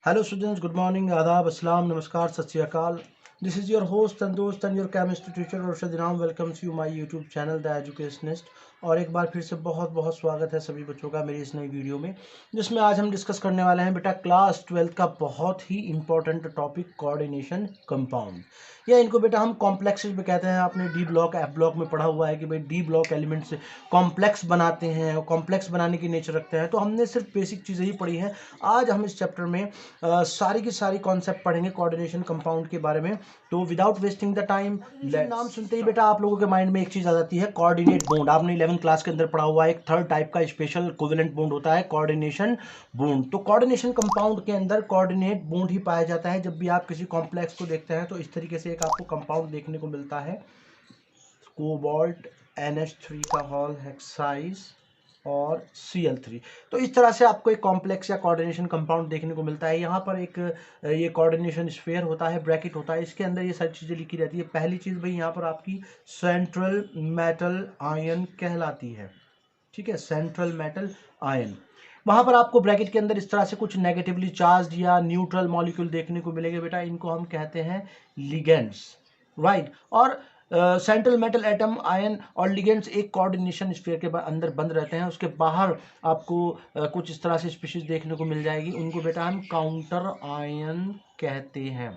Hello students, good morning, आदाब, अस्सलाम, नमस्कार, सत श्री अकाल. This is your host and दोस्त and your chemistry teacher Arshad Inam welcomes you my YouTube channel The Educationist. और एक बार फिर से बहुत बहुत स्वागत है सभी बच्चों का मेरी इस नई वीडियो में, जिसमें आज हम डिस्कस करने वाले हैं बेटा क्लास 12 का बहुत ही इंपॉर्टेंट टॉपिक कोऑर्डिनेशन कंपाउंड. या इनको बेटा हम कॉम्प्लेक्सेस भी कहते हैं. आपने डी ब्लॉक एफ ब्लॉक में पढ़ा हुआ है कि भाई डी ब्लॉक एलिमेंट्स कॉम्प्लेक्स बनाते हैं और कॉम्प्लेक्स बनाने की नेचर रखते हैं. तो हमने सिर्फ बेसिक चीज़ें ही पढ़ी हैं. आज हम इस चैप्टर में सारी की सारी कॉन्सेप्ट पढ़ेंगे कोऑर्डिनेशन कंपाउंड के बारे में. तो विदाउट वेस्टिंग द टाइम, नाम सुनते ही बेटा आप लोगों के माइंड में एक चीज़ आ जाती है, कोऑर्डिनेट बॉन्ड. आपने 11th क्लास के अंदर पढ़ा हुआ है. एक थर्ड टाइप का स्पेशल कोवेलेंट बॉन्ड होता है कोऑर्डिनेशन बॉन्ड. तो कोऑर्डिनेशन कंपाउंड के अंदर कोऑर्डिनेट बॉन्ड ही पाया जाता है. जब भी आप किसी कॉम्प्लेक्स को देखते हैं तो इस तरीके से एक आपको कंपाउंड देखने को मिलता है, कोबाल्ट NH3 का हॉल हेक्साइज और Cl3. तो इस तरह से आपको एक कॉम्प्लेक्स या कोऑर्डिनेशन कंपाउंड देखने को मिलता है. यहाँ पर एक ये कोऑर्डिनेशन स्फीयर होता है, ब्रैकेट होता है, इसके अंदर ये सारी चीज़ें लिखी रहती है. पहली चीज़ भाई यहाँ पर आपकी सेंट्रल मेटल आयन कहलाती है. ठीक है, सेंट्रल मेटल आयन. वहाँ पर आपको ब्रैकेट के अंदर इस तरह से कुछ नेगेटिवली चार्ज या न्यूट्रल मॉलिक्यूल देखने को मिलेंगे बेटा. इनको हम कहते हैं लिगेंड्स, राइट. और सेंट्रल मेटल एटम आयन और लिगेंड्स एक कोऑर्डिनेशन स्फीयर के अंदर बंद रहते हैं. उसके बाहर आपको कुछ इस तरह से स्पीशीज देखने को मिल जाएगी. उनको बेटा हम काउंटर आयन कहते हैं,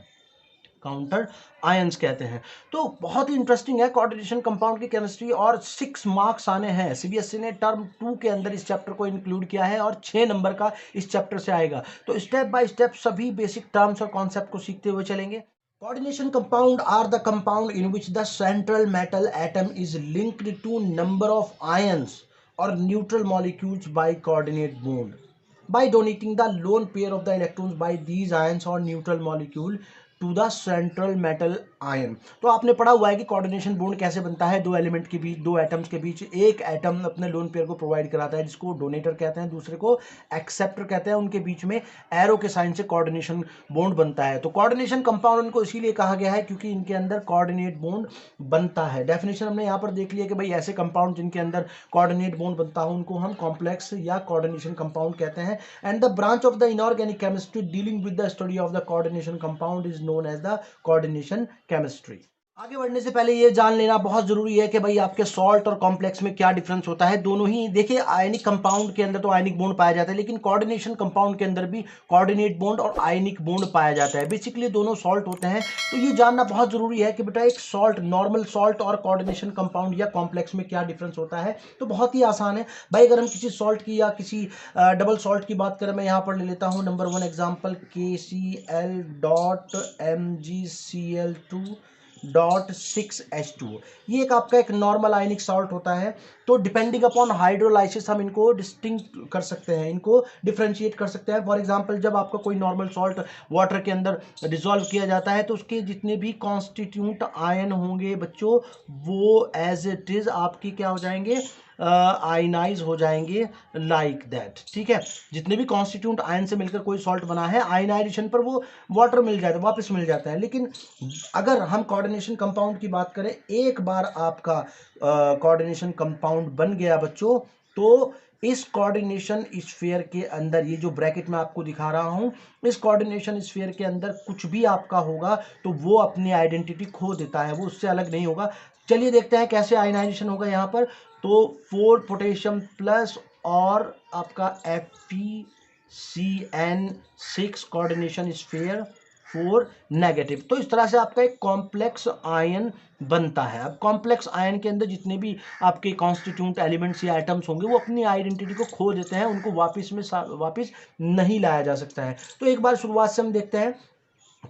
काउंटर आयंस कहते हैं. तो बहुत ही इंटरेस्टिंग है कोऑर्डिनेशन कंपाउंड की केमिस्ट्री. और 6 मार्क्स आने हैं. सीबीएसई ने टर्म 2 के अंदर इस चैप्टर को इंक्लूड किया है और 6 नंबर का इस चैप्टर से आएगा. तो स्टेप बाय स्टेप सभी बेसिक टर्म्स और कॉन्सेप्ट को सीखते हुए चलेंगे. Coordination compound are the compound in which the central metal atom is linked to number of ions or neutral molecules by coordinate bond. By donating the lone pair of the electrons by these ions or neutral molecule to the central metal ion. तो आपने पढ़ा हुआ है कि coordination bond कैसे बनता है. दो एलिमेंट के बीच, दो एटम्स के बीच एक एटम अपने लोन पेयर को प्रोवाइड कराता है, जिसको डोनेटर कहते हैं, दूसरे को एक्सेप्टर कहते हैं. उनके बीच में एरो के साइन से कोऑर्डिनेशन बॉन्ड बनता है. तो कोऑर्डिनेशन कंपाउंड इनको इसीलिए कहा गया है क्योंकि इनके अंदर कोऑर्डिनेट बॉन्ड बनता है. डेफिनेशन हमने यहाँ पर देख लिया कि भाई ऐसे कंपाउंड जिनके अंदर कोऑर्डिनेट बॉन्ड बनता हो उनको हम कॉम्प्लेक्स या कोऑर्डिनेशन कंपाउंड कहते हैं. And the branch of the inorganic chemistry dealing with the study of the coordination compound is known as the coordination chemistry. आगे बढ़ने से पहले ये जान लेना बहुत जरूरी है कि भाई आपके सॉल्ट और कॉम्प्लेक्स में क्या डिफरेंस होता है. दोनों ही देखिए, आयनिक कंपाउंड के अंदर तो आयनिक बॉन्ड पाया जाता है, लेकिन कोऑर्डिनेशन कंपाउंड के अंदर भी कोऑर्डिनेट बॉन्ड और आयनिक बॉन्ड पाया जाता है. बेसिकली दोनों सॉल्ट होते हैं. तो ये जानना बहुत जरूरी है कि बेटा एक सॉल्ट, नॉर्मल सॉल्ट और कोऑर्डिनेशन कंपाउंड या कॉम्प्लेक्स में क्या डिफरेंस होता है. तो बहुत ही आसान है भाई. अगर हम किसी सॉल्ट की या किसी डबल सॉल्ट की बात करें, मैं यहाँ पर ले लेता हूँ नंबर 1 एग्जाम्पल KCl.MgCl2.6H2. ये एक आपका एक नॉर्मल आयनिक सॉल्ट होता है. तो डिपेंडिंग अपॉन हाइड्रोलाइसिस हम इनको डिस्टिंक्ट कर सकते हैं, इनको डिफ्रेंशिएट कर सकते हैं. फॉर एग्जांपल, जब आपका कोई नॉर्मल सॉल्ट वाटर के अंदर डिसॉल्व किया जाता है तो उसके जितने भी कॉन्स्टिट्यूंट आयन होंगे बच्चों, वो एज इट इज आपकी क्या हो जाएंगे, आयनाइज हो जाएंगे, लाइक दैट. ठीक है, जितने भी कॉन्स्टिट्यूंट आयन से मिलकर कोई सॉल्ट बना है, आयनाइजेशन पर वो वाटर मिल जाता है, वापस मिल जाता है. लेकिन अगर हम कोऑर्डिनेशन कंपाउंड की बात करें, एक बार आपका कोऑर्डिनेशन कंपाउंड बन गया बच्चों, तो इस कोऑर्डिनेशन स्फीयर के अंदर, ये जो ब्रैकेट में आपको दिखा रहा हूं, इस कोऑर्डिनेशन स्फीयर के अंदर कुछ भी आपका होगा तो वो अपनी आइडेंटिटी खो देता है, वो उससे अलग नहीं होगा. चलिए देखते हैं कैसे आयनाइजेशन होगा यहाँ पर. तो 4 पोटेशियम प्लस और आपका FeCN6 कोऑर्डिनेशन स्फीयर 4 नेगेटिव. तो इस तरह से आपका एक कॉम्प्लेक्स आयन बनता है. अब कॉम्प्लेक्स आयन के अंदर जितने भी आपके कॉन्स्टिट्यूंट एलिमेंट्स या एटम्स होंगे वो अपनी आइडेंटिटी को खो देते हैं, उनको वापस नहीं लाया जा सकता है. तो एक बार शुरुआत से हम देखते हैं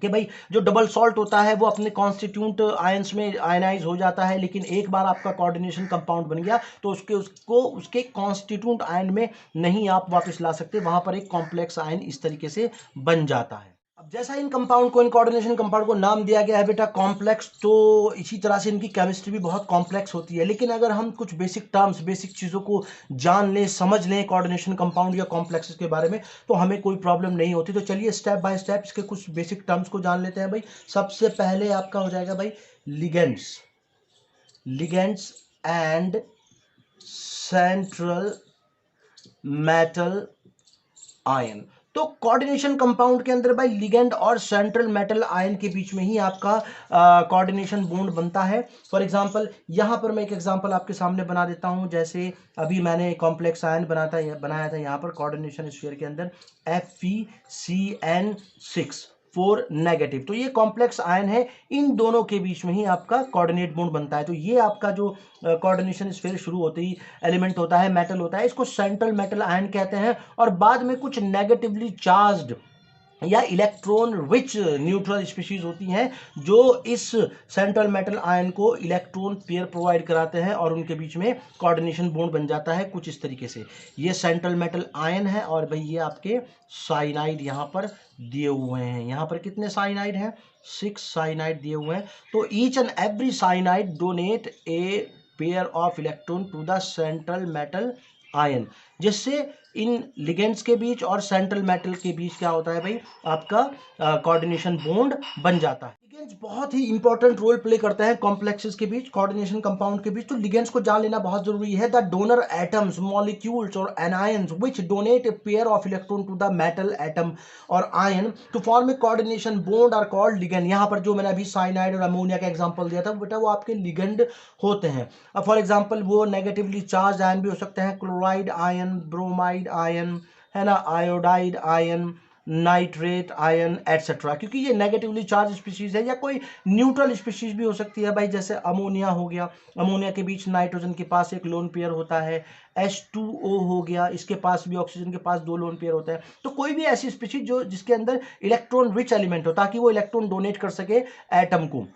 कि भाई जो डबल सॉल्ट होता है वो अपने कॉन्स्टिट्यूंट आयंस में आयनाइज हो जाता है, लेकिन एक बार आपका कोऑर्डिनेशन कंपाउंड बन गया तो उसके कॉन्स्टिट्यूंट आयन में नहीं आप वापस ला सकते. वहां पर एक कॉम्प्लेक्स आयन इस तरीके से बन जाता है. अब जैसा इन कंपाउंड को, इन कोऑर्डिनेशन कंपाउंड को नाम दिया गया है बेटा कॉम्प्लेक्स, तो इसी तरह से इनकी केमिस्ट्री भी बहुत कॉम्प्लेक्स होती है. लेकिन अगर हम कुछ बेसिक टर्म्स, बेसिक चीज़ों को जान लें, समझ लें कोऑर्डिनेशन कंपाउंड या कॉम्प्लेक्सेस के बारे में, तो हमें कोई प्रॉब्लम नहीं होती. तो चलिए स्टेप बाय स्टेप इसके कुछ बेसिक टर्म्स को जान लेते हैं भाई. सबसे पहले आपका हो जाएगा भाई ligands. Ligands and central metal ion. तो कोऑर्डिनेशन कंपाउंड के अंदर भाई लिगेंड और सेंट्रल मेटल आयन के बीच में ही आपका कोऑर्डिनेशन बॉन्ड बनता है। फॉर एग्जांपल यहां पर मैं एक एग्जांपल आपके सामने बना देता हूं, जैसे अभी मैंने कॉम्प्लेक्स आयन बनाया था यहां पर कोऑर्डिनेशन स्फीयर के अंदर FeCN6 4 नेगेटिव। तो ये कॉम्प्लेक्स आयन है, इन दोनों के बीच में ही आपका कोऑर्डिनेट बॉन्ड बनता है। तो ये आपका जो कोऑर्डिनेशन स्फीयर शुरू होते ही एलिमेंट होता है, मेटल होता है, इसको सेंट्रल मेटल आयन कहते हैं। और बाद में कुछ नेगेटिवली चार्ज्ड या इलेक्ट्रॉन रिच न्यूट्रल स्पीशीज होती हैं जो इस सेंट्रल मेटल आयन को इलेक्ट्रॉन पेयर प्रोवाइड कराते हैं और उनके बीच में कोऑर्डिनेशन बॉन्ड बन जाता है कुछ इस तरीके से। ये सेंट्रल मेटल आयन है और भाई ये आपके साइनाइड यहां पर दिए हुए हैं। यहां पर कितने साइनाइड हैं? 6 साइनाइड दिए हुए हैं। तो each and every cyanide donate a pair of electron to the central metal ion, जिससे इन लिगेंड्स के बीच और सेंट्रल मेटल के बीच क्या होता है भाई, आपका कोऑर्डिनेशन बॉन्ड बन जाता है। लिगेंड्स बहुत ही इंपॉर्टेंट रोल प्ले करते हैं कॉम्प्लेक्सेस के बीच, कोऑर्डिनेशन कंपाउंड के बीच। तो लिगेंड्स को जान लेना बहुत जरूरी है। द डोनर एटम्स, मॉलिक्यूल्स और anions which donate a pair of electron to the metal atom और ion to form a coordination bond are called ligand. यहां पर जो मैंने अभी साइनाइड और अमोनिया का एग्जांपल दिया था बेटा, वो आपके लिगेंड होते हैं। अब फॉर एग्जांपल वो नेगेटिवली चार्ज आयन भी हो सकते हैं, क्लोराइड आयन, ब्रोमाइड आयन, है ना, iodide ion, nitrate ion etcetera, क्योंकि ये नेगेटिवली चार्ज स्पीशीज है। या कोई न्यूट्रल स्पीशीज भी हो सकती है भाई, जैसे अमोनिया हो गया, अमोनिया के बीच नाइट्रोजन के पास एक लोन पेयर होता है। H2O हो गया, इसके पास भी ऑक्सीजन के पास 2 लोन पेयर होता है। तो कोई भी ऐसी स्पीशीज जो जिसके अंदर इलेक्ट्रॉन रिच एलिमेंट हो, ताकि वो इलेक्ट्रॉन डोनेट कर सके एटम को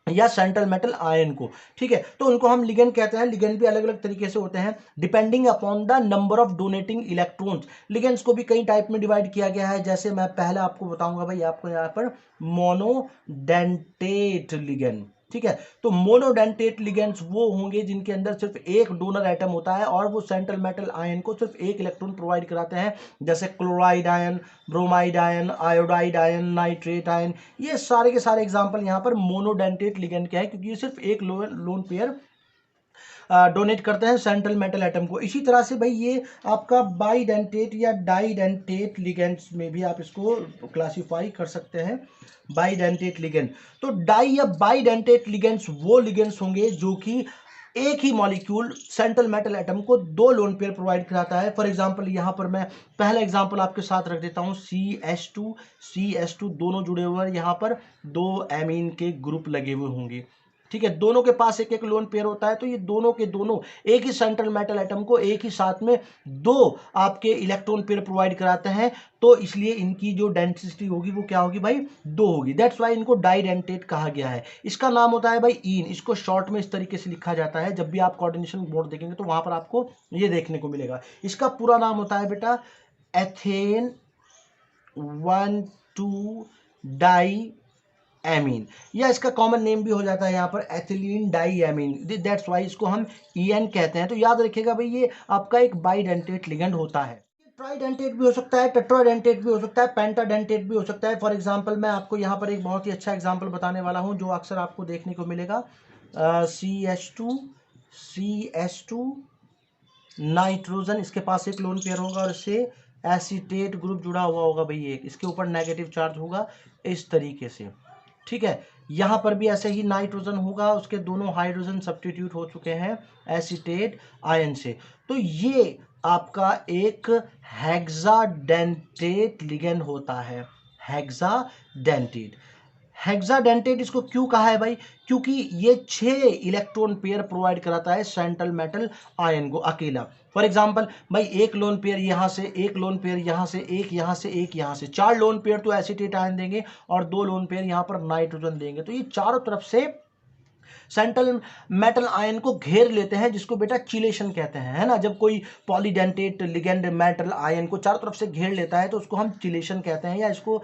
या सेंट्रल मेटल आयन को, ठीक है, तो उनको हम लिगेंड कहते हैं। लिगेंड भी अलग अलग तरीके से होते हैं depending upon the number of donating electrons. Ligands को भी कई टाइप में डिवाइड किया गया है, जैसे मैं पहले आपको बताऊंगा भाई, आपको यहाँ पर मोनोडेंटेट लिगेंड, ठीक है। तो मोनोडेंटेट लिगेंड्स वो होंगे जिनके अंदर सिर्फ एक डोनर एटम होता है और वो सेंट्रल मेटल आयन को सिर्फ एक इलेक्ट्रॉन प्रोवाइड कराते हैं, जैसे chloride ion, bromide ion, iodide ion, nitrate ion. ये सारे के सारे एग्जांपल यहाँ पर मोनोडेंटेट लिगेंड के हैं, क्योंकि ये सिर्फ एक लोन पेयर डोनेट करते हैं सेंट्रल मेटल एटम को। इसी तरह से भाई ये आपका बाइडेंटेट या डाइडेंटेट लिगेंड्स में भी आप इसको क्लासिफाई कर सकते हैं, बाइडेंटेट लिगेंड। तो डाई या बाइडेंटेट लिगेंड्स वो लिगेंड्स होंगे जो कि एक ही मॉलिक्यूल सेंट्रल मेटल एटम को 2 लोन पेयर प्रोवाइड कराता है। फॉर एग्जांपल यहां पर मैं पहला एग्जांपल आपके साथ रख देता हूं, CH2 दोनों जुड़े हुए हैं, यहां पर 2 एमीन के ग्रुप लगे हुए होंगे, ठीक है, दोनों के पास एक एक लोन पेयर होता है। तो ये दोनों के दोनों एक ही सेंट्रल मेटल एटम को एक ही साथ में 2 आपके इलेक्ट्रॉन पेयर प्रोवाइड कराते हैं। तो इसलिए इनकी जो डेंसिटी होगी वो क्या होगी भाई, 2 होगी। दैट्स वाई इनको डाइडेंटेट कहा गया है। इसका नाम होता है भाई ईन। इसको शॉर्ट में इस तरीके से लिखा जाता है, जब भी आप कोऑर्डिनेशन बोर्ड देखेंगे तो वहां पर आपको ये देखने को मिलेगा। इसका पूरा नाम होता है बेटा एथेन 1,2 डाई एमीन, या इसका कॉमन नेम भी हो जाता है यहाँ पर ethylene di amine. That's why इसको हम EN कहते हैं। तो याद रखिएगा भाई ये आपका एक बाइडेंटेट लिगेंड होता है। ट्राइडेंटेट भी हो सकता है, टेट्राडेंटेट भी हो सकता है, पेंटाडेंटेट भी हो सकता है। फॉर एग्जांपल मैं आपको यहाँ पर एक बहुत ही अच्छा एग्जांपल बताने वाला हूँ जो अक्सर आपको देखने को मिलेगा। CH2 नाइट्रोजन, इसके पास एक लोन पेयर होगा और इससे एसीटेट ग्रुप जुड़ा हुआ होगा भाई, एक इसके ऊपर नेगेटिव चार्ज होगा इस तरीके से, ठीक है। यहां पर भी ऐसे ही नाइट्रोजन होगा, उसके दोनों हाइड्रोजन सब्स्टिट्यूट हो चुके हैं एसीटेट आयन से। तो ये आपका एक हेक्साडेंटेट लिगेंड होता है, हेक्साडेंटेट। हेक्साडेंटेट इसको क्यों कहा है भाई, क्योंकि ये 6 इलेक्ट्रॉन पेयर प्रोवाइड कराता है सेंट्रल मेटल आयन को अकेला। फॉर एग्जांपल भाई एक लोन पेयर यहां से, एक लोन पेयर यहां से, एक यहां से, एक यहां से, 4 लोन पेयर तो एसीटेट आयन देंगे और 2 लोन पेयर यहां पर नाइट्रोजन देंगे। तो ये चारों तरफ से सेंट्रल मेटल आयन को घेर लेते हैं, जिसको बेटा चिलेशन कहते हैं, है ना। जब कोई पॉलीडेंटेट लिगेंड मेटल आयन को चारों तरफ से घेर लेता है तो उसको हम चिलेशन कहते हैं, या इसको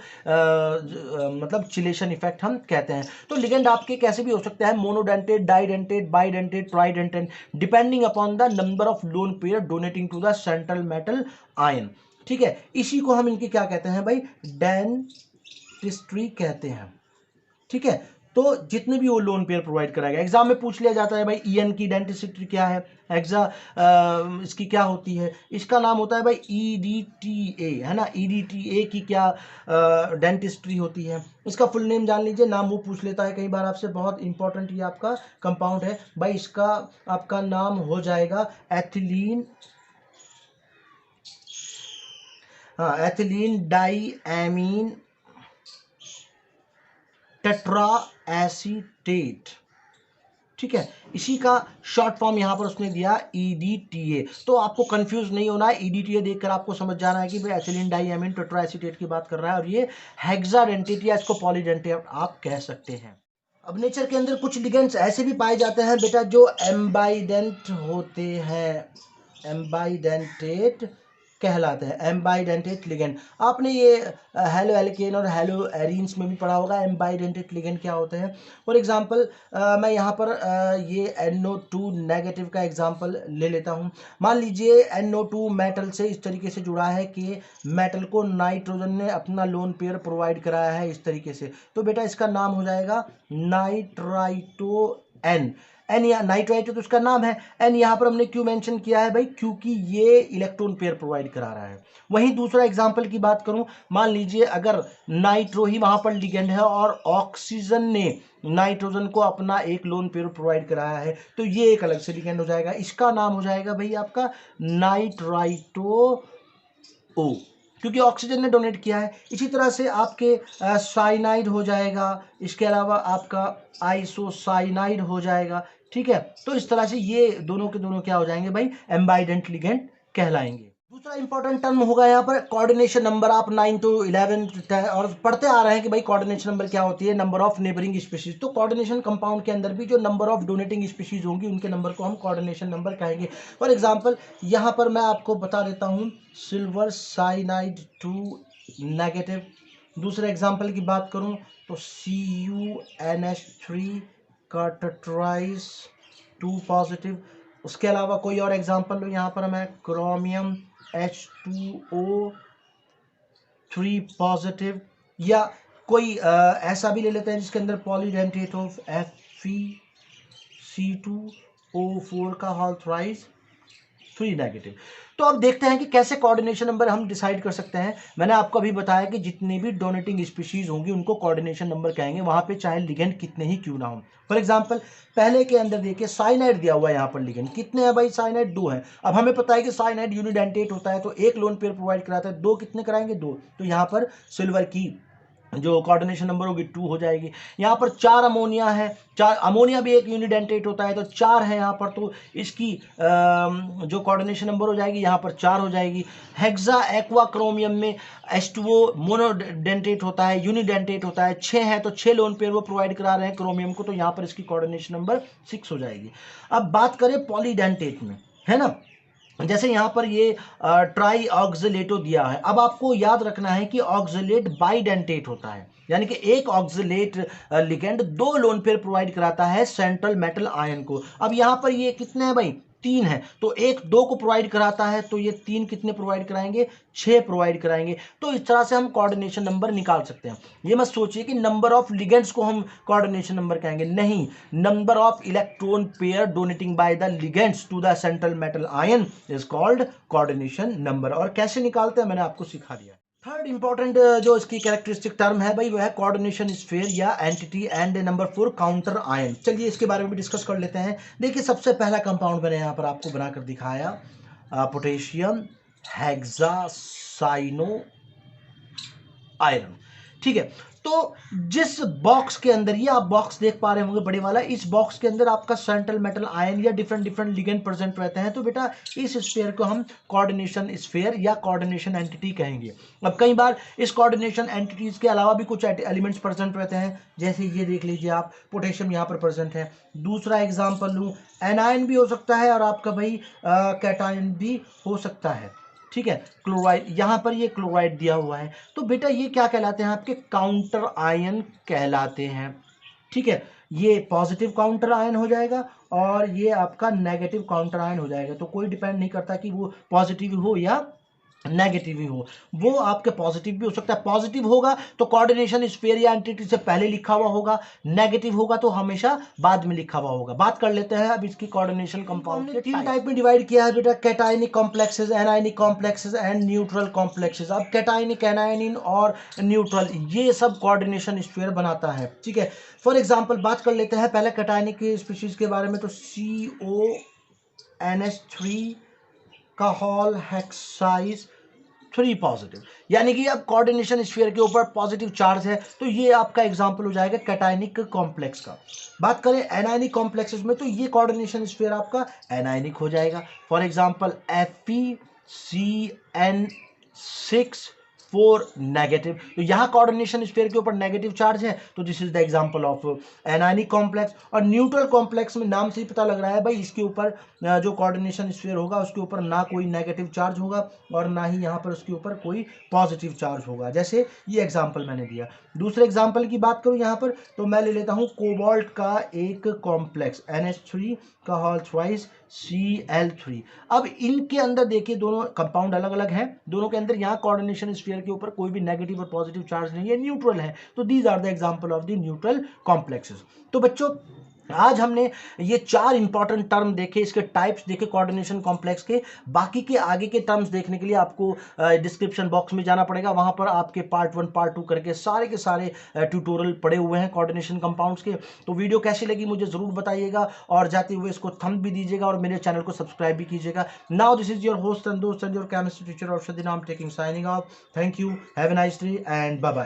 मतलब चिलेशन इफेक्ट हम कहते हैं। तो लिगेंड आपके कैसे भी हो सकते हैं, monodentate, didentate, bidentate, tridentate, depending upon the number of lone pair donating to the central metal ion, ठीक है। इसी को हम इनकी क्या कहते हैं भाई, डेंटिस्ट्री कहते हैं, ठीक है। तो जितने भी वो लोन पेयर प्रोवाइड कराएगा, एग्जाम में पूछ लिया जाता है भाई ईएन की डेंटिसिटी क्या है, इसकी क्या होती है, इसका नाम होता है भाई ईडीटीए, है ना, ईडीटीए की क्या डेंटिस्ट्री होती है, इसका फुल नेम जान लीजिए, नाम वो पूछ लेता है कई बार आपसे, बहुत इंपॉर्टेंट ये आपका कंपाउंड है भाई, इसका आपका नाम हो जाएगा एथिलीन, हाँ, ethylene di amine tetra acetate, ठीक है, इसी का शॉर्ट फॉर्म यहां पर उसने दिया ईडीटीए। तो आपको कंफ्यूज नहीं होना है, ईडीटीए देखकर आपको समझ जाना है कि भाई एथिलीन डाइएमीन टेट्राएसीटेट की बात कर रहा है, और ये हेक्साडेंटेट या इसको पॉलीडेंटेट आप कह सकते हैं। अब नेचर के अंदर कुछ लिगेंड्स ऐसे भी पाए जाते हैं बेटा जो एम्बाइडेंट होते हैं, एम्बाइडेंटेट कहलाते हैं, एम्बाइडेंटेट लिगेंड। आपने ये हेलो एल्केन और हेलो एरीन्स में भी पढ़ा होगा एम्बाइडेंटेट लिगेंड क्या होते हैं। फॉर एग्जांपल मैं यहाँ पर ये NO2 नेगेटिव का एग्जांपल ले लेता हूँ। मान लीजिए NO2 मेटल से इस तरीके से जुड़ा है कि मेटल को नाइट्रोजन ने अपना लोन पेयर प्रोवाइड कराया है इस तरीके से, तो बेटा इसका नाम हो जाएगा नाइट्राइटो एन। एन या नाइट्राइटो तो उसका नाम है, एन यहाँ पर हमने क्यों मेंशन किया है भाई, क्योंकि ये इलेक्ट्रॉन पेयर प्रोवाइड करा रहा है। वहीं दूसरा एग्जांपल की बात करूं, मान लीजिए अगर नाइट्रो ही वहां पर लिगेंड है और ऑक्सीजन ने नाइट्रोजन को अपना एक लोन पेयर प्रोवाइड कराया है, तो ये एक अलग से लिगेंड हो जाएगा, इसका नाम हो जाएगा भाई आपका नाइट्राइटो ओ, क्योंकि ऑक्सीजन ने डोनेट किया है। इसी तरह से आपके साइनाइड हो जाएगा, इसके अलावा आपका आइसोसाइनाइड हो जाएगा, ठीक है। तो इस तरह से ये दोनों के दोनों क्या हो जाएंगे भाई, एम्बाइडेंट लिगेंड कहलाएंगे। दूसरा इंपॉर्टेंट टर्म होगा यहाँ पर कोऑर्डिनेशन नंबर। आप 9 to 11 और पढ़ते आ रहे हैं कि भाई कोऑर्डिनेशन नंबर क्या होती है, नंबर ऑफ नेबरिंग स्पीशीज। तो कोऑर्डिनेशन कंपाउंड के अंदर भी जो नंबर ऑफ डोनेटिंग स्पीशीज होंगी उनके नंबर को हम कोऑर्डिनेशन नंबर कहेंगे। फॉर एग्जांपल यहाँ पर मैं आपको बता देता हूँ सिल्वर साइनाइड 2 नेगेटिव। दूसरे एग्जाम्पल की बात करूँ तो CuNH3 का टेट्राइस 2 पॉजिटिव। उसके अलावा कोई और एग्जाम्पल लो, यहाँ पर मैं क्रोमियम H2O3 पॉजिटिव, या कोई ऐसा भी ले लेते हैं जिसके अंदर पॉलीडेंटेट हो FeC2O4 का होल थ्राइस 3 नेगेटिव। तो अब देखते हैं कि कैसे कोऑर्डिनेशन नंबर हम डिसाइड कर सकते हैं। मैंने आपको अभी बताया कि जितनी भी डोनेटिंग स्पीशीज होंगी उनको कोऑर्डिनेशन नंबर कहेंगे, वहां पे चाहे लिगेंड कितने ही क्यों ना हो। फॉर एग्जांपल पहले के अंदर देखिए साइनाइड दिया हुआ है, यहाँ पर लिगेंड कितने हैं भाई, साइनाइड 2 है। अब हमें पता है कि साइनाइड यूनिडेंटेट होता है तो एक लोन पेयर प्रोवाइड कराता है, 2 कितने कराएंगे, 2। तो यहाँ पर सिल्वर की जो कोऑर्डिनेशन नंबर होगी 2 हो जाएगी। यहाँ पर 4 अमोनिया है, 4 अमोनिया भी एक यूनिडेंटेट होता है तो 4 है यहाँ पर, तो इसकी जो कोऑर्डिनेशन नंबर हो जाएगी यहाँ पर 4 हो जाएगी। हेक्सा एक्वा क्रोमियम में H2O मोनोडेंटेट होता है, यूनिडेंटेट होता है, 6 है तो 6 लोन पेयर वो प्रोवाइड करा रहे हैं क्रोमियम को, तो यहाँ पर इसकी कोऑर्डिनेशन नंबर 6 हो जाएगी। अब बात करें पॉलीडेंटेट में, है ना, जैसे यहाँ पर ये ट्राई ऑक्सिलेटो दिया है। अब आपको याद रखना है कि ऑक्सिलेट बाइडेंटेट होता है, यानी कि एक oxalate ligand 2 lone pair provide कराता है सेंट्रल मेटल आयन को। अब यहाँ पर ये कितने हैं भाई, 3 है, तो एक 2 को प्रोवाइड कराता है तो ये 3 कितने प्रोवाइड कराएंगे, 6 प्रोवाइड कराएंगे। तो इस तरह से हम कोऑर्डिनेशन नंबर निकाल सकते हैं। ये मत सोचिए कि नंबर ऑफ लिगेंड्स को हम कोऑर्डिनेशन नंबर कहेंगे, नहीं, number of electron pair donating by the ligands to the central metal ion is called coordination number. और कैसे निकालते हैं मैंने आपको सिखा दिया। थर्ड इंपॉर्टेंट जो इसकी कैरेक्टरिस्टिक टर्म है भाई वो है कोऑर्डिनेशन स्फीयर या entity. And number 4 counter ion. चलिए इसके बारे में भी डिस्कस कर लेते हैं। देखिए सबसे पहला कंपाउंड मैंने यहाँ पर आपको बनाकर दिखाया, पोटेशियम हेक्सासाइनो आयरन, ठीक है। तो जिस बॉक्स के अंदर, ये आप बॉक्स देख पा रहे होंगे बड़े वाला, इस बॉक्स के अंदर आपका सेंट्रल मेटल आयन या डिफरेंट लिगेंड प्रेजेंट रहते हैं, तो बेटा इस स्फीयर को हम कोऑर्डिनेशन स्फीयर या कोऑर्डिनेशन एंटिटी कहेंगे। अब कई बार इस कोऑर्डिनेशन एंटिटीज के अलावा भी कुछ एलिमेंट्स प्रेजेंट रहते हैं, जैसे ये देख लीजिए आप, पोटेशियम यहाँ पर प्रेजेंट है। दूसरा एग्जाम्पल लूँ, एनायन भी हो सकता है और आपका भाई कैटायन भी हो सकता है, ठीक है। क्लोराइड, यहाँ पर ये क्लोराइड दिया हुआ है, तो बेटा ये क्या कहलाते हैं, आपके काउंटर आयन कहलाते हैं, ठीक है। ये पॉजिटिव काउंटर आयन हो जाएगा और ये आपका नेगेटिव काउंटर आयन हो जाएगा। तो कोई डिपेंड नहीं करता कि वो पॉजिटिव हो या नेगेटिव ही हो, वो आपके पॉजिटिव भी हो सकता है। पॉजिटिव होगा तो कोऑर्डिनेशन स्फीयर या एंटिटी से पहले लिखा हुआ होगा, नेगेटिव होगा तो हमेशा बाद में लिखा हुआ होगा। बात कर लेते हैं अब इसकी कोऑर्डिनेशन कंपाउंड के तीन टाइप में डिवाइड किया है बेटा, cationic complexes, anionic complexes and neutral complexes. अब कैटायनिक, एनायनिन और न्यूट्रल ये सब कोऑर्डिनेशन स्फीयर बनाता है, ठीक है। फॉर एग्जांपल बात कर लेते हैं पहले कैटायनिक स्पीशीज के बारे में, तो CONH3 का होल हेक्साइज 3 पॉजिटिव, यानी कि अब कोऑर्डिनेशन स्फीयर के ऊपर पॉजिटिव चार्ज है, तो ये आपका एग्जांपल हो जाएगा कैटायनिक कॉम्प्लेक्स का। बात करें एनायनिक कॉम्प्लेक्सेस में, तो ये कोऑर्डिनेशन स्फीयर आपका एनायनिक हो जाएगा। फॉर एग्जांपल FeCN6 4 नेगेटिव, तो यहाँ कोऑर्डिनेशन स्फीयर के ऊपर नेगेटिव चार्ज है, तो this is the example of anionic complex. और न्यूट्रल कॉम्प्लेक्स में नाम से ही पता लग रहा है भाई, इसके ऊपर जो कोऑर्डिनेशन स्फीयर होगा उसके ऊपर ना कोई नेगेटिव चार्ज होगा और ना ही यहाँ पर उसके ऊपर कोई पॉजिटिव चार्ज होगा, जैसे ये एग्जांपल मैंने दिया। दूसरे एग्जांपल की बात करूँ यहाँ पर, तो मैं ले लेता हूँ कोबाल्ट का एक कॉम्प्लेक्स NH3 का होल ट्वाइस Cl3। अब इनके अंदर देखिए दोनों कंपाउंड अलग अलग हैं, दोनों के अंदर यहाँ कोऑर्डिनेशन स्फीयर के ऊपर कोई भी नेगेटिव और पॉजिटिव चार्ज नहीं है, न्यूट्रल है, तो these are the example of the neutral complexes. तो बच्चों आज हमने ये 4 इंपॉर्टेंट टर्म देखे, इसके टाइप्स देखे कोऑर्डिनेशन कॉम्प्लेक्स के। बाकी के आगे के टर्म्स देखने के लिए आपको डिस्क्रिप्शन बॉक्स में जाना पड़ेगा, वहां पर आपके पार्ट 1 पार्ट 2 करके सारे के सारे ट्यूटोरियल पड़े हुए हैं कोऑर्डिनेशन कंपाउंड्स के। तो वीडियो कैसी लगी मुझे जरूर बताइएगा और जाते हुए इसको थंब भी दीजिएगा और मेरे चैनल को सब्सक्राइब भी कीजिएगा। Now this is your host and दोस्त एंड योर केमिस्ट्री टीचर औषधि नाम taking signing off. Thank you, have a nice day and bye bye.